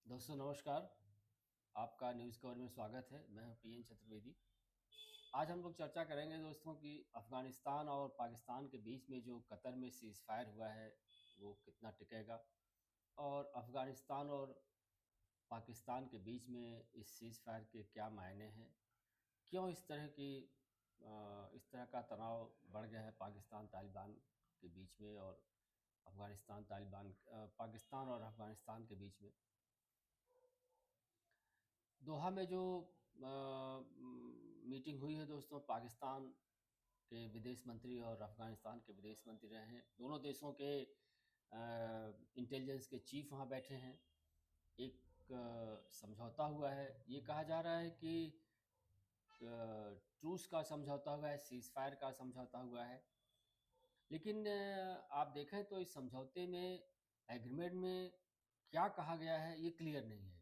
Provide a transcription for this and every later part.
दोस्तों नमस्कार। आपका न्यूज़ कवर में स्वागत है। मैं हूं पीएन चतुर्वेदी। आज हम लोग चर्चा करेंगे दोस्तों कि अफ़गानिस्तान और पाकिस्तान के बीच में जो कतर में सीज़फायर हुआ है वो कितना टिकेगा, और अफ़गानिस्तान और पाकिस्तान के बीच में इस सीज़फायर के क्या मायने हैं। क्यों इस तरह का तनाव बढ़ गया है पाकिस्तान तालिबान के बीच में, और पाकिस्तान और अफ़गानिस्तान के बीच में। दोहा में जो मीटिंग हुई है दोस्तों, पाकिस्तान के विदेश मंत्री और अफ़गानिस्तान के विदेश मंत्री रहे हैं। दोनों देशों के इंटेलिजेंस के चीफ वहाँ बैठे हैं। एक समझौता हुआ है। ये कहा जा रहा है कि ट्रूस का समझौता हुआ है, सीज़ फायर का समझौता हुआ है। लेकिन आप देखें तो इस समझौते में, एग्रीमेंट में क्या कहा गया है ये क्लियर नहीं है।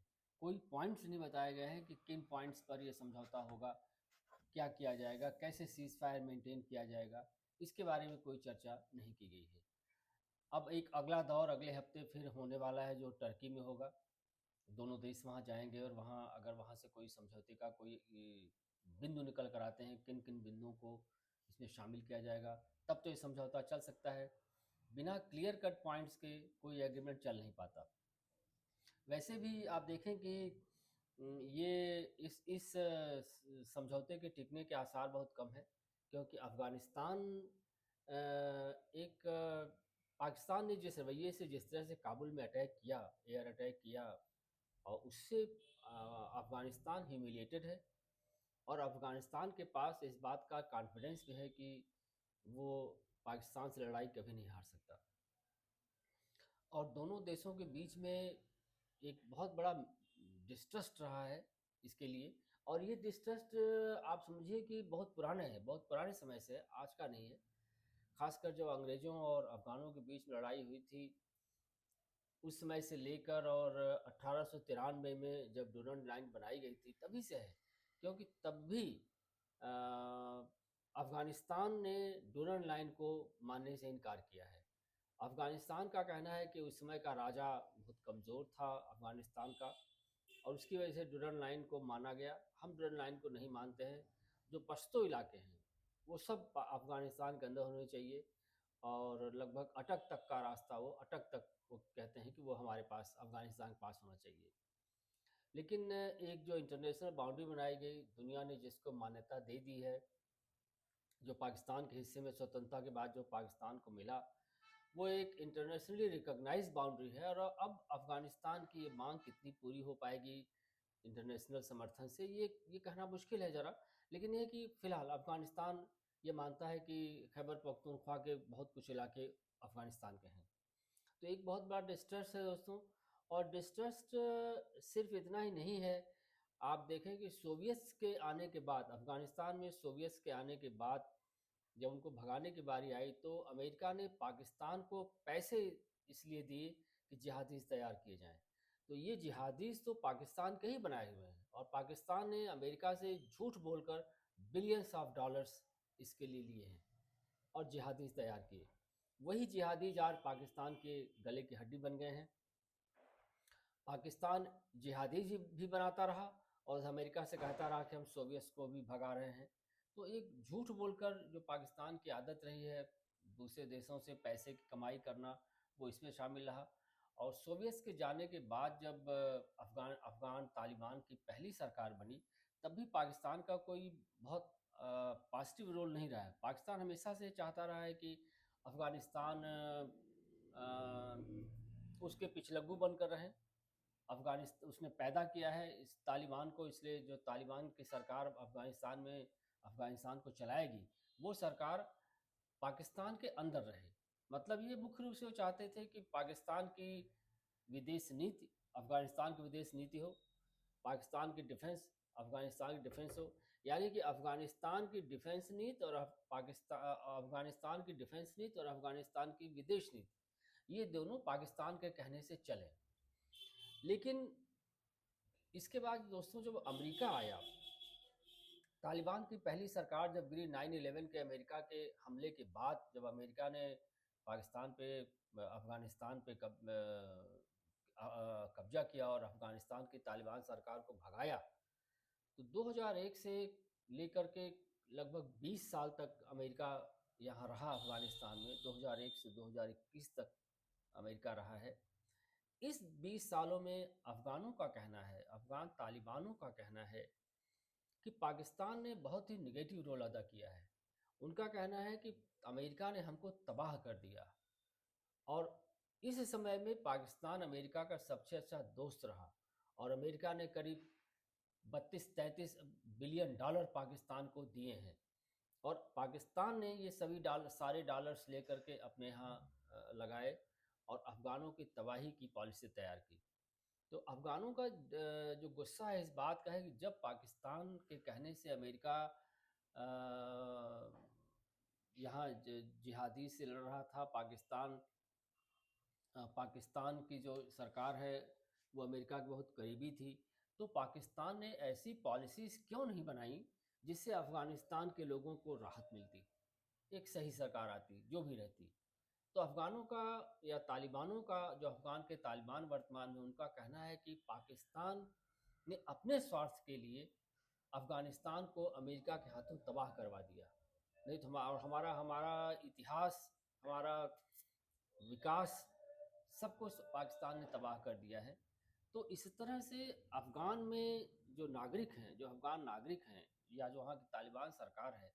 कोई पॉइंट्स नहीं बताया गया है कि किन पॉइंट्स पर ये समझौता होगा, क्या किया जाएगा, कैसे सीज़ फायर मेंटेन किया जाएगा। इसके बारे में कोई चर्चा नहीं की गई है। अब एक अगला दौर अगले हफ्ते फिर होने वाला है जो टर्की में होगा। दोनों देश वहाँ जाएंगे और वहाँ अगर वहाँ से कोई समझौते का कोई बिंदु निकल कर आते हैं, किन किन बिंदुओं को इसमें शामिल किया जाएगा, तब तो ये समझौता चल सकता है। बिना क्लियर कट पॉइंट्स के कोई एग्रीमेंट चल नहीं पाता। वैसे भी आप देखें कि ये समझौते के टिकने के आसार बहुत कम है, क्योंकि अफ़गानिस्तान पाकिस्तान ने जिस रवैये से, जिस तरह से काबुल में अटैक किया, एयर अटैक किया, और उससे अफ़गानिस्तान ह्यूमिलिएटेड है। और अफ़गानिस्तान के पास इस बात का कॉन्फिडेंस भी है कि वो पाकिस्तान से लड़ाई कभी नहीं हार सकता। और दोनों देशों के बीच में एक बहुत बड़ा डिस्ट्रस्ट रहा है इसके लिए। और ये डिस्ट्रस्ट आप समझिए कि बहुत पुराने है, बहुत पुराने समय से है, आज का नहीं है। खासकर जब अंग्रेज़ों और अफ़गानों के बीच में लड़ाई हुई थी, उस समय से लेकर, और 1893 में जब डूरंड लाइन बनाई गई थी तभी से है। क्योंकि तब भी अ, अफ़गानिस्तान ने डूरंड लाइन को मानने से इनकार किया है। अफ़गानिस्तान का कहना है कि उस समय का राजा बहुत कमज़ोर था अफ़गानिस्तान का, और उसकी वजह से डूरंड लाइन को माना गया। हम डूरंड लाइन को नहीं मानते हैं। जो पश्तो इलाके हैं वो सब अफ़गानिस्तान के अंदर होने चाहिए, और लगभग अटक तक का रास्ता, वो अटक तक वो कहते हैं कि वो हमारे पास, अफ़गानिस्तान के पास होना चाहिए। लेकिन एक जो इंटरनेशनल बाउंड्री बनाई गई, दुनिया ने जिसको मान्यता दे दी है, जो पाकिस्तान के हिस्से में स्वतंत्रता के बाद जो पाकिस्तान को मिला, वो एक इंटरनेशनली रिकॉग्नाइज्ड बाउंड्री है। और अब अफ़गानिस्तान की ये मांग कितनी पूरी हो पाएगी इंटरनेशनल समर्थन से, ये कहना मुश्किल है ज़रा। लेकिन ये है कि फ़िलहाल अफ़गानिस्तान ये मानता है कि खैबर पख्तूनख्वा के बहुत कुछ इलाके अफ़गानिस्तान के हैं। तो एक बहुत बड़ा डिस्ट्रस्ट है दोस्तों। और डिस्ट्रस्ट सिर्फ इतना ही नहीं है। आप देखें कि सोवियत्स के आने के बाद, अफ़गानिस्तान में सोवियत्स के आने के बाद जब उनको भगाने की बारी आई, तो अमेरिका ने पाकिस्तान को पैसे इसलिए दिए कि जिहादीज़ तैयार किए जाएँ। तो ये जिहादीज़ तो पाकिस्तान के ही बनाए हुए हैं, और पाकिस्तान ने अमेरिका से झूठ बोलकर बिलियंस ऑफ डॉलर्स इसके लिए लिए हैं और जिहादीज़ तैयार किए। वही जिहादीज़ आज पाकिस्तान के गले की हड्डी बन गए हैं। पाकिस्तान जिहादीज़ भी बनाता रहा और अमेरिका से कहता रहा कि हम सोवियत्स को भी भगा रहे हैं। तो एक झूठ बोलकर जो पाकिस्तान की आदत रही है दूसरे देशों से पैसे की कमाई करना, वो इसमें शामिल रहा। और सोवियत्स के जाने के बाद जब अफ़गान तालिबान की पहली सरकार बनी, तब भी पाकिस्तान का कोई बहुत पॉजिटिव रोल नहीं रहा है। पाकिस्तान हमेशा से चाहता रहा है कि अफ़गानिस्तान उसके पिछलग्गू बनकर रहे। अफ़गानिस्तान उसने पैदा किया है इस तालिबान को, इसलिए जो तालिबान की सरकार अफ़गानिस्तान में अफ़गानिस्तान को चलाएगी, वो सरकार पाकिस्तान के अंदर रहे। मतलब ये मुख्य रूप से वो चाहते थे कि पाकिस्तान की विदेश नीति अफ़गानिस्तान की विदेश नीति हो, पाकिस्तान की डिफेंस अफ़गानिस्तान की डिफेंस हो। यानी कि अफ़गानिस्तान की डिफेंस नीति और अफ़गानिस्तान की डिफेंस नीति और अफ़गानिस्तान की विदेश नीति, ये दोनों पाकिस्तान के कहने से चले। लेकिन इसके बाद दोस्तों जब अमेरिका आया, तालिबान की पहली सरकार जब गिरी 9/11 के अमेरिका के हमले के बाद, जब अमेरिका ने पाकिस्तान पे, अफ़गानिस्तान पे कब्जा किया और अफ़गानिस्तान की तालिबान सरकार को भगाया, तो 2001 से लेकर के लगभग 20 साल तक अमेरिका यहाँ रहा अफ़गानिस्तान में, 2001 से 2021 तक अमेरिका रहा है। इस 20 सालों में अफ़गानों का कहना है, अफ़गान तालिबानों का कहना है कि पाकिस्तान ने बहुत ही नेगेटिव रोल अदा किया है। उनका कहना है कि अमेरिका ने हमको तबाह कर दिया और इस समय में पाकिस्तान अमेरिका का सबसे अच्छा दोस्त रहा और अमेरिका ने करीब 32-33 बिलियन डॉलर पाकिस्तान को दिए हैं और पाकिस्तान ने ये सभी सारे डॉलर्स लेकर के अपने यहाँ लगाए और अफ़गानों की तबाही की पॉलिसी तैयार की। तो अफ़गानों का जो गुस्सा है इस बात का है कि जब पाकिस्तान के कहने से अमेरिका अ, यहाँ जिहादी से लड़ रहा था, पाकिस्तान की जो सरकार है वो अमेरिका की बहुत करीबी थी, तो पाकिस्तान ने ऐसी पॉलिसीज़ क्यों नहीं बनाई जिससे अफ़गानिस्तान के लोगों को राहत मिलती, एक सही सरकार आती जो भी रहती। तो अफ़गानों का या तालिबानों का, जो अफ़गान के तालिबान वर्तमान में, उनका कहना है कि पाकिस्तान ने अपने स्वार्थ के लिए अफ़गानिस्तान को अमेरिका के हाथों तबाह करवा दिया। नहीं तो हमारा हमारा इतिहास, हमारा विकास, सब कुछ पाकिस्तान ने तबाह कर दिया है। तो इस तरह से अफ़गान में जो नागरिक हैं, जो अफ़गान नागरिक हैं या जो वहाँ की तालिबान सरकार है,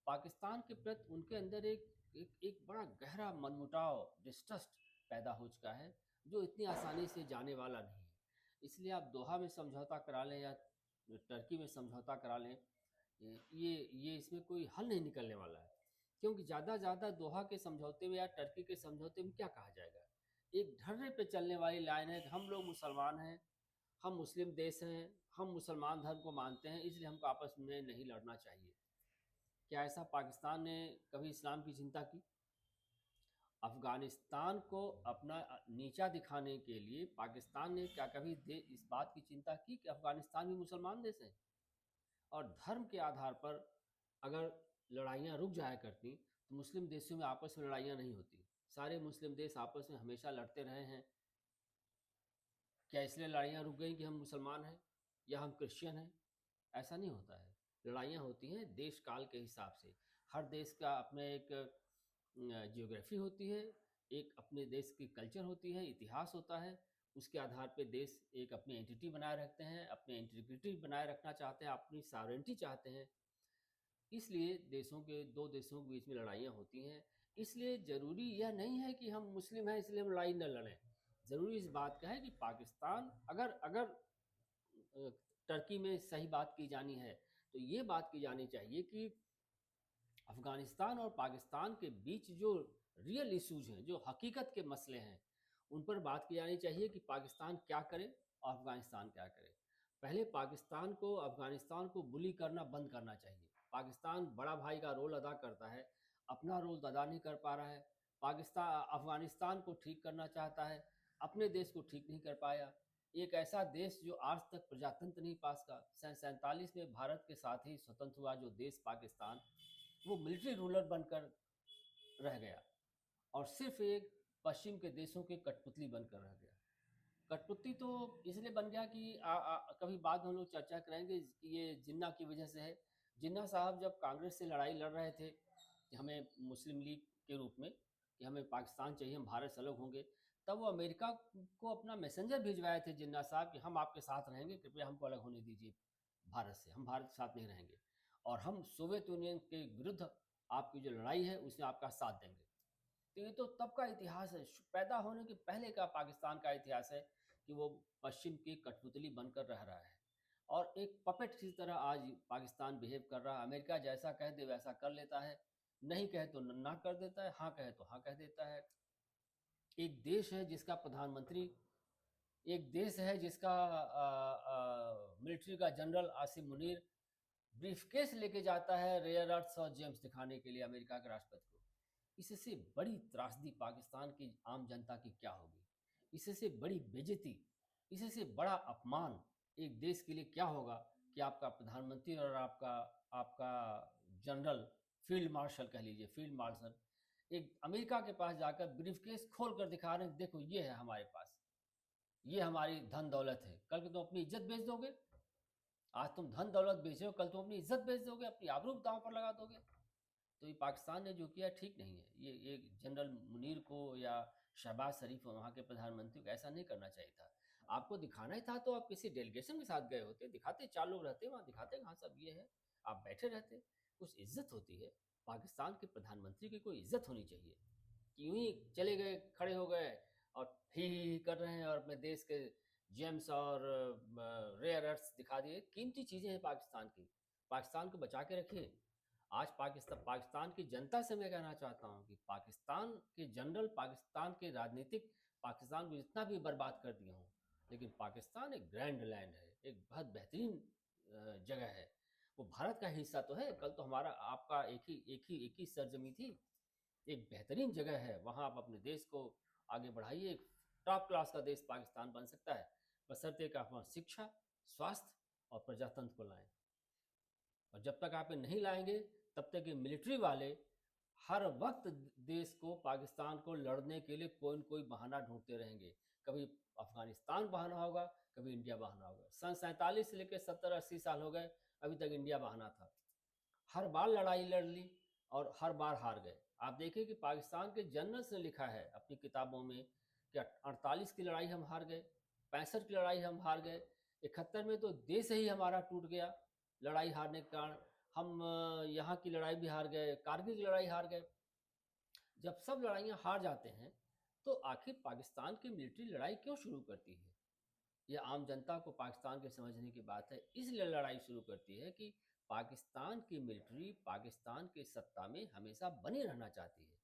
पाकिस्तान के प्रति उनके अंदर एक बड़ा गहरा मनमुटाव, डिस्ट्रस्ट पैदा हो चुका है, जो इतनी आसानी से जाने वाला नहीं है। इसलिए आप दोहा में समझौता करा लें या टर्की में समझौता करा लें, ये इसमें कोई हल नहीं निकलने वाला है, क्योंकि ज़्यादा दोहा के समझौते में या टर्की के समझौते में क्या कहा जाएगा? एक ढर्रे पे चलने वाली लाइन है कि हम लोग मुसलमान हैं, हम मुस्लिम देश हैं, हम मुसलमान धर्म को मानते हैं, इसलिए हमको आपस में नहीं लड़ना चाहिए। क्या ऐसा पाकिस्तान ने कभी इस्लाम की चिंता की? अफ़गानिस्तान को अपना नीचा दिखाने के लिए पाकिस्तान ने क्या कभी इस बात की चिंता की कि अफ़गानिस्तान भी मुसलमान देश है और धर्म के आधार पर अगर लड़ाइयाँ रुक जाया करती तो मुस्लिम देशों में आपस में लड़ाइयाँ नहीं होती। सारे मुस्लिम देश आपस में हमेशा लड़ते रहे हैं। क्या इसलिए लड़ाइयाँ रुक गई कि हम मुसलमान हैं या हम क्रिश्चियन हैं? ऐसा नहीं होता है। लड़ाइयाँ होती हैं देश काल के हिसाब से। हर देश का अपना एक जियोग्राफी होती है, एक अपने देश की कल्चर होती है, इतिहास होता है। उसके आधार पे देश एक अपनी एंटिटी बनाए रखते हैं, अपनी इंटीग्रिटी बनाए रखना चाहते हैं, अपनी सॉवरेनिटी चाहते हैं। इसलिए दो देशों के बीच में लड़ाइयाँ होती हैं। इसलिए ज़रूरी यह नहीं है कि हम मुस्लिम हैं इसलिए हम लड़ाई न लड़ें। ज़रूरी इस बात का है कि पाकिस्तान अगर अगर अ, टर्की में सही बात की जानी है, तो ये बात की जानी चाहिए कि अफ़गानिस्तान और पाकिस्तान के बीच जो रियल इश्यूज़ हैं, जो हकीकत के मसले हैं, उन पर बात की जानी चाहिए कि पाकिस्तान क्या करे और अफ़गानिस्तान क्या करे। पहले पाकिस्तान को अफ़गानिस्तान को बुली करना बंद करना चाहिए। पाकिस्तान बड़ा भाई का रोल अदा करता है, अपना रोल अदा नहीं कर पा रहा है। अफ़गानिस्तान को ठीक करना चाहता है, अपने देश को ठीक नहीं कर पाया। एक ऐसा देश जो आज तक प्रजातंत्र नहीं पास का, सन 47 में भारत के साथ ही स्वतंत्र हुआ जो देश पाकिस्तान, वो मिलिट्री रूलर बनकर रह गया और सिर्फ एक पश्चिम के देशों के कठपुतली बनकर रह गया। कठपुतली तो इसलिए बन गया कि कभी बाद में हम लोग चर्चा करेंगे कि ये जिन्ना की वजह से है। जिन्ना साहब जब कांग्रेस से लड़ाई लड़ रहे थे कि हमें मुस्लिम लीग के रूप में कि हमें पाकिस्तान चाहिए, हम भारत से अलग होंगे, तब वो अमेरिका को अपना मैसेंजर भिजवाए थे जिन्ना साहब कि हम आपके साथ रहेंगे, कृपया हमको अलग होने दीजिए भारत से, हम भारत के साथ नहीं रहेंगे और हम सोवियत यूनियन के विरुद्ध आपकी जो लड़ाई है उसमें आपका साथ देंगे। तो ये तो तब का इतिहास है, पैदा होने के पहले का पाकिस्तान का इतिहास है कि वो पश्चिम की कठपुतली बनकर रह रहा है और एक पपेट की तरह आज पाकिस्तान बिहेव कर रहा है। अमेरिका जैसा कह दे वैसा कर लेता है, नहीं कहे तो ना कर देता है, हाँ कहे तो हाँ कह देता है। एक देश है जिसका प्रधानमंत्री, एक देश है जिसका मिलिट्री का जनरल आसिम मुनीर ब्रीफकेस लेके जाता है रेयर अर्थ्स और जेम्स दिखाने के लिए अमेरिका के राष्ट्रपति को। इससे बड़ी त्रासदी पाकिस्तान की आम जनता की क्या होगी? इससे बड़ी बेइज्जती, इससे बड़ा अपमान एक देश के लिए क्या होगा कि आपका प्रधानमंत्री और आपका आपका जनरल, फील्ड मार्शल कह लीजिए, फील्ड मार्शल एक अमेरिका के पास जाकर ब्रीफकेस खोल कर दिखा रहे हैं, देखो ये है हमारे पास। ये हमारी धन दौलत है, कल को तुम अपनी इज्जत बेच दोगे। आज तुम धन दौलत बेचो, कल तुम अपनी इज्जत बेच दोगे, अपनी आबरू दांव पर लगा दोगे। तो ये पाकिस्तान ने जो किया ठीक नहीं है। ये जनरल मुनीर को या शहबाज शरीफ वहाँ के प्रधानमंत्री को ऐसा नहीं करना चाहिए था। आपको दिखाना ही था तो आप किसी डेलीगेशन के साथ गए होते, दिखाते, 4 लोग रहते वहाँ, दिखाते हाँ सब ये है, आप बैठे रहते। कुछ इज्जत होती है, पाकिस्तान के प्रधानमंत्री की कोई इज्जत होनी चाहिए। कि यूं ही चले गए, खड़े हो गए और ही कर रहे हैं और अपने देश के जेम्स और रेयर अर्थ्स दिखा दिए। कीमती चीज़ें हैं पाकिस्तान की, पाकिस्तान को बचा के रखिए। आज पाकिस्तान की जनता से मैं कहना चाहता हूँ कि पाकिस्तान के जनरल, पाकिस्तान के राजनीतिक, पाकिस्तान को जितना भी बर्बाद कर दिए हों, लेकिन पाकिस्तान एक ग्रैंड लैंड है, एक बहुत बेहतरीन जगह है। वो भारत का हिस्सा तो है, कल तो हमारा आपका एक ही सरजमी थी। एक बेहतरीन जगह है, वहाँ आप अपने देश को आगे बढ़ाइए। एक टॉप क्लास का देश पाकिस्तान बन सकता है, बशर्ते कि आप वहाँ शिक्षा, स्वास्थ्य और प्रजातंत्र को लाएं। और जब तक आप ये नहीं लाएंगे, तब तक ये मिलिट्री वाले हर वक्त देश को, पाकिस्तान को लड़ने के लिए कोई न कोई बहाना ढूंढते रहेंगे। कभी अफगानिस्तान बहाना होगा, कभी इंडिया बहाना होगा। सन 47 से लेकर 70-80 साल हो गए, अभी तक इंडिया बहाना था। हर बार लड़ाई लड़ ली और हर बार हार गए। आप देखिए कि पाकिस्तान के जनरल्स ने लिखा है अपनी किताबों में कि 48 की लड़ाई हम हार गए, 65 की लड़ाई हम हार गए, 71 में तो देश ही हमारा टूट गया लड़ाई हारने के कारण। हम यहाँ की लड़ाई भी हार गए, कारगिल की लड़ाई हार गए। जब सब लड़ाइयाँ हार जाते हैं, तो आखिर पाकिस्तान की मिलिट्री लड़ाई क्यों शुरू करती है? यह आम जनता को पाकिस्तान के समझने की बात है। इसलिए लड़ाई शुरू करती है कि पाकिस्तान की मिलिट्री पाकिस्तान की सत्ता में हमेशा बनी रहना चाहती है।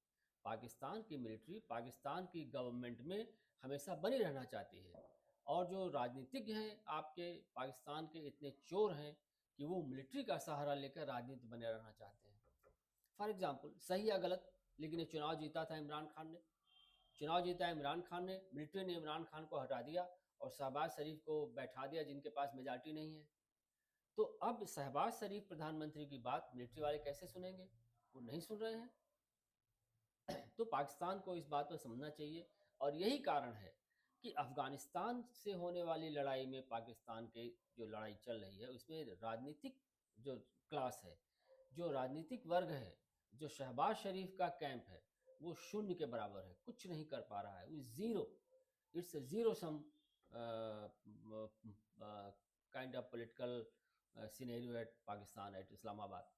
पाकिस्तान की मिलिट्री पाकिस्तान की गवर्नमेंट में हमेशा बनी रहना चाहती है। और जो राजनीतिज्ञ हैं आपके पाकिस्तान के, इतने चोर हैं कि वो मिलिट्री का सहारा लेकर राजनीति बने रहना चाहते हैं। फॉर एग्जाम्पल, सही या गलत, लेकिन ये चुनाव जीता था इमरान खान ने। चुनाव जीता इमरान खान ने, मिलिट्री ने इमरान खान को हटा दिया और शहबाज शरीफ को बैठा दिया, जिनके पास मेजॉरिटी नहीं है। तो अब शहबाज शरीफ प्रधानमंत्री की बात मिलिट्री वाले कैसे सुनेंगे? वो नहीं सुन रहे हैं। तो पाकिस्तान को इस बात पर समझना चाहिए। और यही कारण है कि अफगानिस्तान से होने वाली लड़ाई में, पाकिस्तान के जो लड़ाई चल रही है उसमें राजनीतिक जो क्लास है, जो राजनीतिक वर्ग है, जो शहबाज शरीफ का कैंप है, वो शून्य के बराबर है, कुछ नहीं कर पा रहा है। वो zero, it's zero some kind of political scenario at Pakistan, at Islamabad.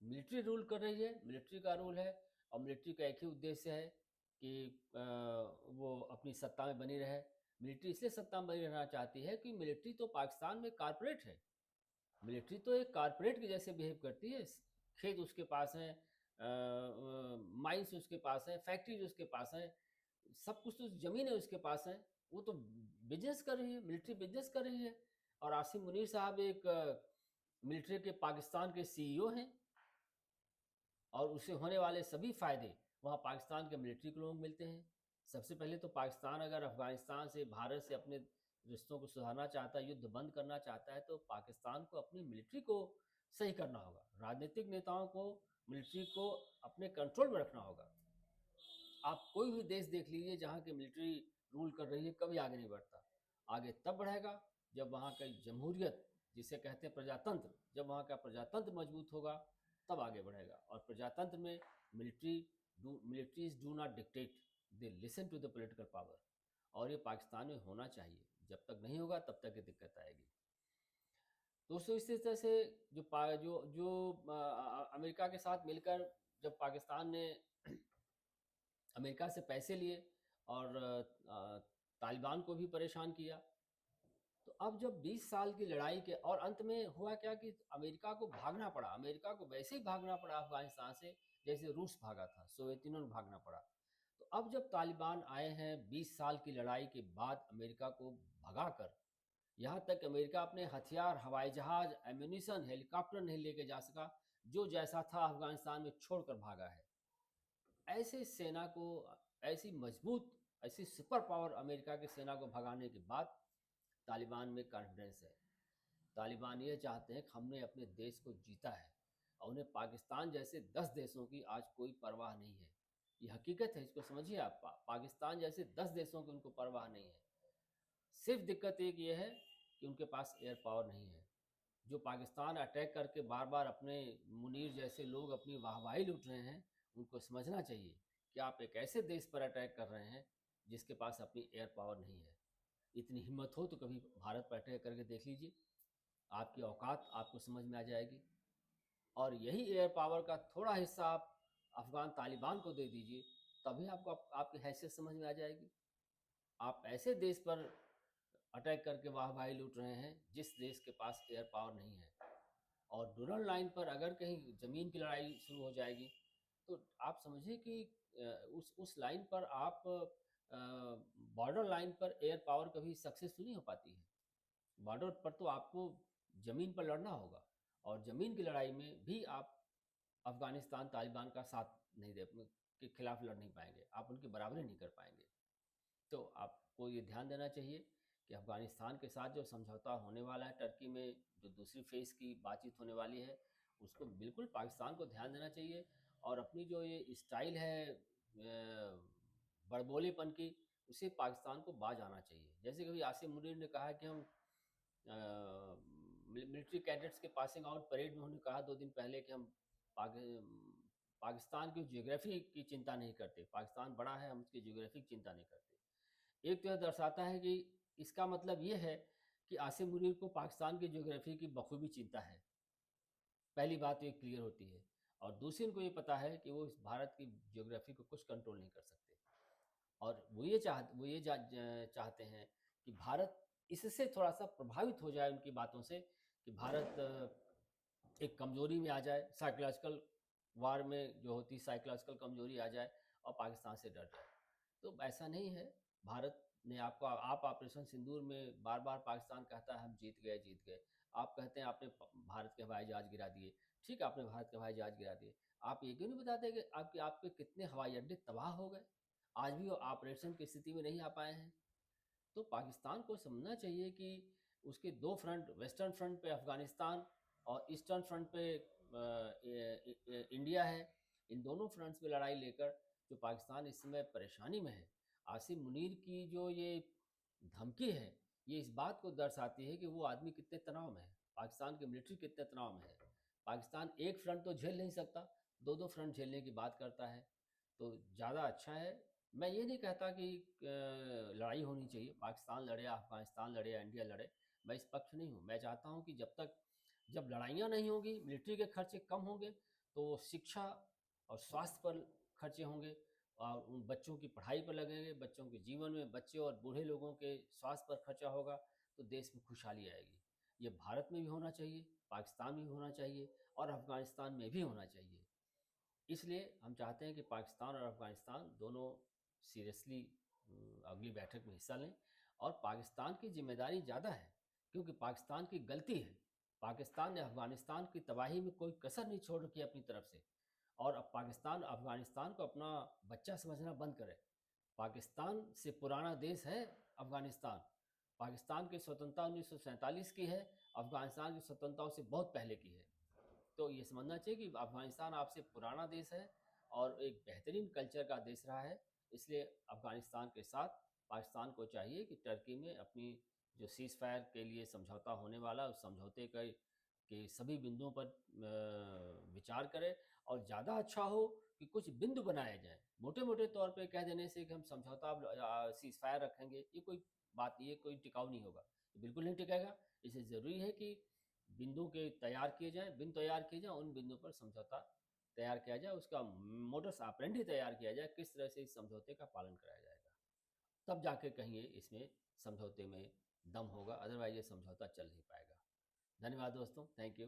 Military rule कर रही है, मिलिट्री का रूल है, और मिलिट्री का एक ही उद्देश्य है कि वो अपनी सत्ता में बनी रहे। मिलिट्री इसलिए सत्ता में बनी रहना चाहती है कि मिलिट्री तो पाकिस्तान में कारपोरेट है। मिलिट्री तो एक कारपोरेट के जैसे बिहेव करती है। खेत उसके पास हैं, माइंस उसके पास हैं, फैक्ट्रीज उसके पास हैं, सब कुछ तो, ज़मीन है उसके पास है। वो तो बिजनेस कर रही है, मिलिट्री बिजनेस कर रही है। और आसिम मुनीर साहब एक मिलिट्री के पाकिस्तान के सीईओ हैं, और उससे होने वाले सभी फ़ायदे वहाँ पाकिस्तान के मिलिट्री को लोग मिलते हैं। सबसे पहले तो पाकिस्तान अगर अफ़गानिस्तान से, भारत से अपने रिश्तों को सुधारना चाहता है, युद्ध बंद करना चाहता है, तो पाकिस्तान को अपनी मिलिट्री को सही करना होगा। राजनीतिक नेताओं को मिलिट्री को अपने कंट्रोल में रखना होगा। आप कोई भी देश देख लीजिए जहाँ की मिलिट्री रूल कर रही है, कभी आगे नहीं बढ़ता। आगे तब बढ़ेगा जब वहाँ की जमहूरियत, जिसे कहते हैं प्रजातंत्र, जब वहाँ का प्रजातंत्र मजबूत होगा, तब आगे बढ़ेगा। और प्रजातंत्र में militaries do not dictate, they listen to the political power. और ये पाकिस्तान में होना चाहिए। जब तक नहीं होगा तब तक ये दिक्कत आएगी। दोस्तों, इसी तरह से जो जो जो अमेरिका के साथ मिलकर जब पाकिस्तान ने अमेरिका से पैसे लिए और तालिबान को भी परेशान किया, तो अब जब 20 साल की लड़ाई के और अंत में हुआ क्या कि अमेरिका को भागना पड़ा। अमेरिका को वैसे ही भागना पड़ा अफगानिस्तान से जैसे रूस भागा था, सोवियत यूनियन में भागना पड़ा। तो अब जब तालिबान आए हैं 20 साल की लड़ाई के बाद, अमेरिका को भगाकर, यहाँ तक अमेरिका अपने हथियार, हवाई जहाज, एम्यूनिशन, हेलीकॉप्टर नहीं लेके जा सका, जो जैसा था अफगानिस्तान में छोड़कर भागा है। ऐसे सेना को, ऐसी मजबूत, ऐसी सुपर पावर अमेरिका की सेना को भगाने के बाद तालिबान में कॉन्फिडेंस है। तालिबान ये चाहते हैं कि हमने अपने देश को जीता है, और उन्हें पाकिस्तान जैसे 10 देशों की आज कोई परवाह नहीं है। ये हकीकत है, इसको समझिए आप। पाकिस्तान जैसे 10 देशों की उनको परवाह नहीं है। सिर्फ दिक्कत एक ये है कि उनके पास एयर पावर नहीं है। जो पाकिस्तान अटैक करके बार बार अपने मुनीर जैसे लोग अपनी वाहवाही लूट रहे हैं, उनको समझना चाहिए कि आप एक ऐसे देश पर अटैक कर रहे हैं जिसके पास अपनी एयर पावर नहीं है। इतनी हिम्मत हो तो कभी भारत पर अटैक करके देख लीजिए, आपकी औकात आपको समझ में आ जाएगी। और यही एयर पावर का थोड़ा हिस्सा आप अफ़गान तालिबान को दे दीजिए, तभी आपको आपकी हैसियत समझ में आ जाएगी। आप ऐसे देश पर अटैक करके वाहवाही लूट रहे हैं जिस देश के पास एयर पावर नहीं है। और डुरल लाइन पर अगर कहीं ज़मीन की लड़ाई शुरू हो जाएगी तो आप समझिए कि उस लाइन पर आप बॉर्डर लाइन पर एयर पावर कभी सक्सेसफुल नहीं हो पाती है। बॉर्डर पर तो आपको ज़मीन पर लड़ना होगा, और ज़मीन की लड़ाई में भी आप अफ़गानिस्तान तालिबान का साथ नहीं दे के खिलाफ लड़ नहीं पाएंगे, आप उनकी बराबरी नहीं कर पाएंगे। तो आपको ये ध्यान देना चाहिए कि अफ़गानिस्तान के साथ जो समझौता होने वाला है टर्की में, जो दूसरी फेज़ की बातचीत होने वाली है, उसको बिल्कुल पाकिस्तान को ध्यान देना चाहिए। और अपनी जो ये स्टाइल है बड़बोलेपन की, उसे पाकिस्तान को बाज आना चाहिए। जैसे कभी आसिम मुनीर ने कहा कि हम मिलिट्री कैडेट्स के पासिंग आउट परेड में उन्होंने कहा 2 दिन पहले कि हम पाकिस्तान की ज्योग्राफी की चिंता नहीं करते, पाकिस्तान बड़ा है, हम उसकी ज्योग्राफी की चिंता नहीं करते। एक तो यह दर्शाता है कि इसका मतलब ये है कि आसिम मुनीर को पाकिस्तान की ज्योग्राफी की बखूबी चिंता है। पहली बात तो ये क्लियर होती है। और दूसरी, उनको ये पता है कि वो इस भारत की ज्योग्राफी को कुछ कंट्रोल नहीं कर सकते। और चाहते हैं कि भारत इससे थोड़ा-सा प्रभावित हो जाए उनकी बातों से, कि भारत एक कमज़ोरी में आ जाए, साइकोलॉजिकल वार में जो होती है साइकोलॉजिकल कमज़ोरी आ जाए और पाकिस्तान से डर जाए। तो ऐसा नहीं है। भारत ने आपको, आप ऑपरेशन सिंदूर में बार-बार पाकिस्तान कहता है हम जीत गए, जीत गए। आप कहते हैं आपने भारत के हवाई जहाज़ गिरा दिए। ठीक है, आपने भारत के हवाई जहाज़ गिरा दिए। आप ये क्यों नहीं बताते कि आपके कितने हवाई अड्डे तबाह हो गए? आज भी वो ऑपरेशन की स्थिति में नहीं आ पाए हैं। तो पाकिस्तान को समझना चाहिए कि उसके 2 फ्रंट, वेस्टर्न फ्रंट पे अफ़गानिस्तान और ईस्टर्न फ्रंट पे इंडिया है। इन दोनों फ्रंट्स पे लड़ाई लेकर जो पाकिस्तान इस समय परेशानी में है, आसिम मुनीर की जो ये धमकी है, ये इस बात को दर्शाती है कि वो आदमी कितने तनाव में है, पाकिस्तान की मिलिट्री कितने तनाव में है। पाकिस्तान एक फ्रंट तो झेल नहीं सकता, 2-2 फ्रंट झेलने की बात करता है, तो ज़्यादा अच्छा है। मैं ये नहीं कहता कि लड़ाई होनी चाहिए, पाकिस्तान लड़े या अफ़गानिस्तान लड़े या इंडिया लड़े, मैं इस पक्ष नहीं हूँ। मैं चाहता हूँ कि जब लड़ाइयाँ नहीं होंगी, मिलिट्री के खर्चे कम होंगे, तो शिक्षा और स्वास्थ्य पर खर्चे होंगे, और उन बच्चों की पढ़ाई पर लगेंगे, बच्चों के जीवन में बच्चे और बूढ़े लोगों के स्वास्थ्य पर खर्चा होगा, तो देश में खुशहाली आएगी। ये भारत में भी होना चाहिए, पाकिस्तान में भी होना चाहिए, और अफ़गानिस्तान में भी होना चाहिए। इसलिए हम चाहते हैं कि पाकिस्तान और अफ़गानिस्तान दोनों सीरियसली अगली बैठक में हिस्सा लें। और पाकिस्तान की ज़िम्मेदारी ज़्यादा है, क्योंकि पाकिस्तान की गलती है। पाकिस्तान ने अफ़गानिस्तान की तबाही में कोई कसर नहीं छोड़ रखी अपनी तरफ से। और अब पाकिस्तान अफ़गानिस्तान को अपना बच्चा समझना बंद करे। पाकिस्तान से पुराना देश है अफ़गानिस्तान। पाकिस्तान की स्वतंत्रता 1947 की है, अफ़गानिस्तान की स्वतंत्रता उससे बहुत पहले की है। तो ये समझना चाहिए कि अफ़गानिस्तान आपसे पुराना देश है और एक बेहतरीन कल्चर का देश रहा है। इसलिए अफ़गानिस्तान के साथ पाकिस्तान को चाहिए कि टर्की में अपनी जो सीज़ फायर के लिए समझौता होने वाला है, उस समझौते के सभी बिंदुओं पर विचार करे। और ज़्यादा अच्छा हो कि कुछ बिंदु बनाए जाएँ। मोटे-मोटे तौर पे कह देने से कि हम समझौता सीज़ फायर रखेंगे, ये कोई बात नहीं है, कोई टिकाऊ नहीं होगा। बिल्कुल नहीं टिकेगा। इसलिए ज़रूरी है कि बिंदु के तैयार किए जाएँ, बिंदु तैयार किए जाएँ, उन बिंदुओं पर समझौता तैयार किया जाए, उसका मोडस ऑपरेंडी तैयार किया जाए, किस तरह से इस समझौते का पालन कराया जाएगा। तब जाके कहीं ये इसमें समझौते में दम होगा, अदरवाइज़ ये समझौता चल नहीं पाएगा। धन्यवाद दोस्तों, थैंक यू।